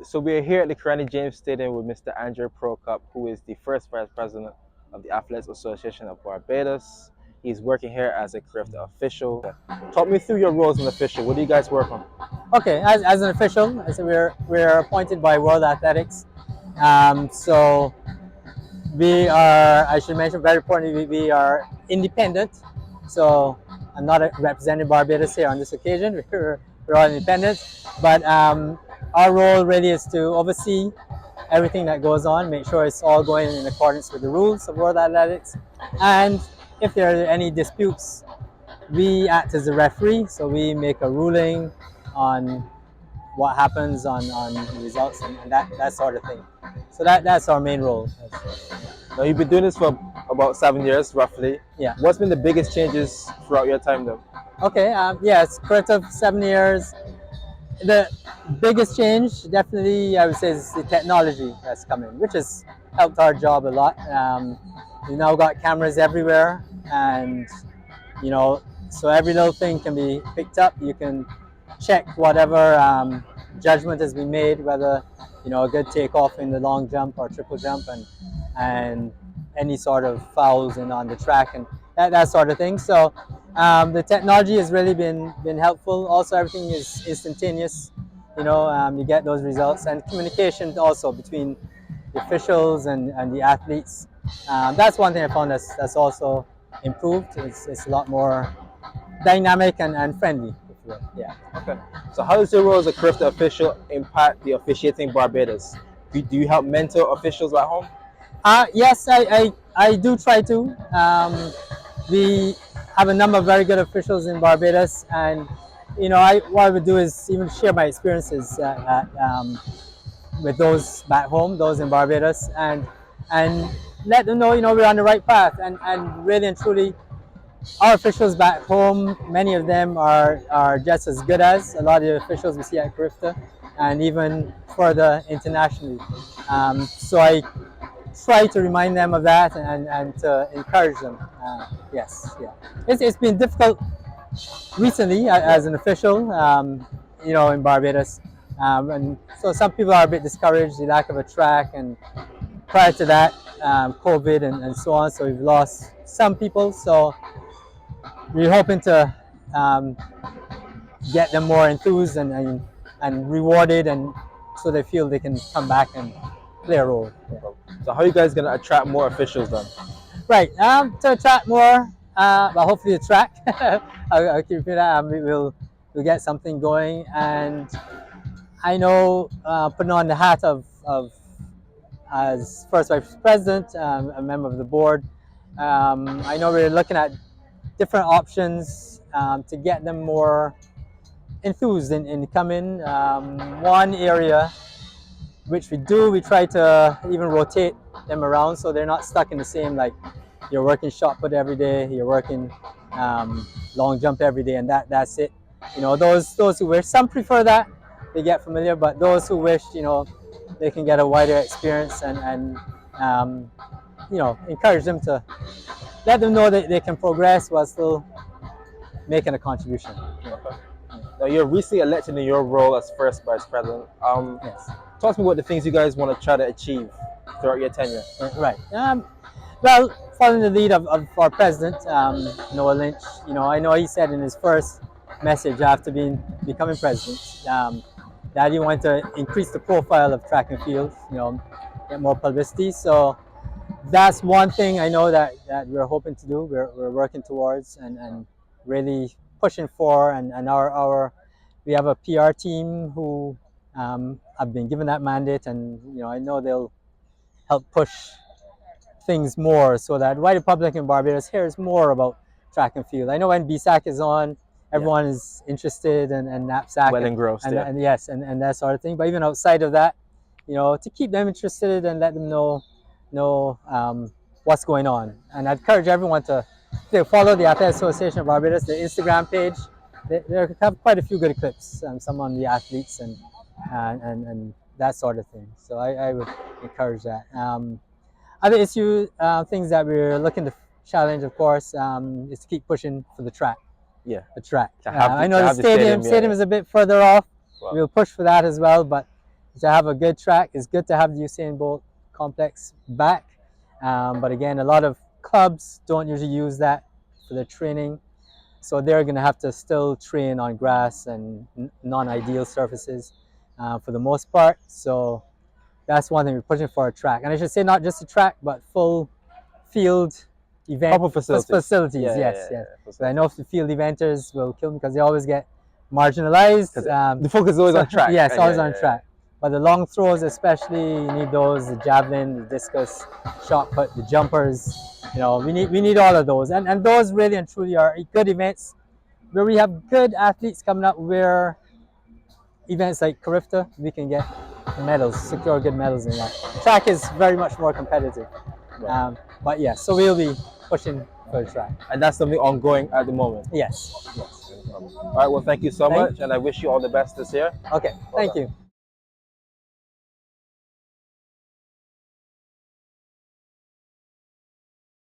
So we're here at the Grenada James Stadium with Mr. Andrew Procope, who is the first vice president of the Athletic Association of Barbados. He's working here as a CARIFTA official. Talk me through your roles as an official. What do you guys work on? Okay, as an official, so we're appointed by World Athletics. So we are, I should mention very importantly, we are independent. So I'm not representing Barbados here on this occasion. We're all independent, but our role really is to oversee everything that goes on, make sure it's all going in accordance with the rules of World Athletics, and if there are any disputes, we act as a referee, so we make a ruling on what happens on results and that sort of thing. So that's our main role. Now you've been doing this for about 7 years, roughly. Yeah. What's been the biggest changes throughout your time, though? Okay. Yes, creative 7 years. The biggest change, definitely, I would say, is the technology that's come in, which has helped our job a lot. We've now got cameras everywhere, and so every little thing can be picked up. You can check whatever judgment has been made, whether a good takeoff in the long jump or triple jump, and any sort of fouls on the track and that sort of thing. So the technology has really been helpful. Also, everything is instantaneous. You get those results, and communication also between the officials and the athletes. That's one thing I found that's also improved. It's a lot more dynamic and friendly, if you will. Yeah. Okay. So how does your role as a CARIFTA official impact the officiating Barbados? Do you help mentor officials at home? Yes, I do try to. We have a number of very good officials in Barbados, and what I would do is even share my experiences with those back home, those in Barbados, and let them know we're on the right path, and really and truly, our officials back home, many of them are just as good as a lot of the officials we see at CARIFTA, and even further internationally. So I try to remind them of that and to encourage them. Yes, yeah. It's been difficult recently as an official, in Barbados. And so some people are a bit discouraged, the lack of a track, and prior to that, COVID and so on. So we've lost some people. So we're hoping to get them more enthused and rewarded, and so they feel they can come back and play a role. Yeah. So how are you guys going to attract more officials then? Right. To attract more, but hopefully attract. I'll keep it that. We'll get something going, and I know putting on the hat of as first vice president, a member of the board. I know we're looking at different options to get them more enthused in coming. One area which we try to even rotate them around so they're not stuck in the same, like you're working shot put every day, you're working long jump every day, and that's it. Those who wish, some prefer that, they get familiar, but those who wish, they can get a wider experience and encourage them to let them know that they can progress while still making a contribution. Yeah. Now you're recently elected in your role as first vice president. Yes. Talk to me about the things you guys want to try to achieve throughout your tenure. Right. Well, following the lead of our president, Noah Lynch, I know he said in his first message after becoming president that he wanted to increase the profile of track and field, get more publicity. So that's one thing I know that we're hoping to do. We're working towards and really pushing for, and we have a PR team who have been given that mandate, and I know they'll help push things more so that wider public in Barbados hears more about track and field. I know when BSAC is on, everyone is interested, and NAPSAC Well engrossed, and yes, and that sort of thing. But even outside of that, to keep them interested and let them know what's going on. And I'd encourage everyone to follow the Athletic Association of Barbados, the Instagram page. They have quite a few good clips, some on the athletes and that sort of thing. So I would encourage that. Other things that we're looking to challenge, of course, is to keep pushing for the track. Yeah. The track. I know the stadium is a bit further off. Wow. We'll push for that as well, but to have a good track. It's good to have the Usain Bolt complex back. But again, a lot of clubs don't usually use that for their training. So they're going to have to still train on grass and non-ideal surfaces for the most part. So that's one thing we're pushing for a track. And I should say not just a track, but full field event Proper facilities. facilities. Yeah, Yes, yeah, yes. yeah, But I know the field eventers will kill me because they always get marginalized. The focus is always on track. Yes, always Yeah, on yeah, track. But the long throws, especially, you need those: the javelin, the discus, shot put, the jumpers. You know, we need all of those, and those really and truly are good events where we have good athletes coming up. Where events like CARIFTA, we can get medals, secure good medals in that. Track is very much more competitive. Right. But yeah, so we'll be pushing for the track. And that's something ongoing at the moment. Yes. All right, well, thank you so much, and I wish you all the best this year. Okay, thank you.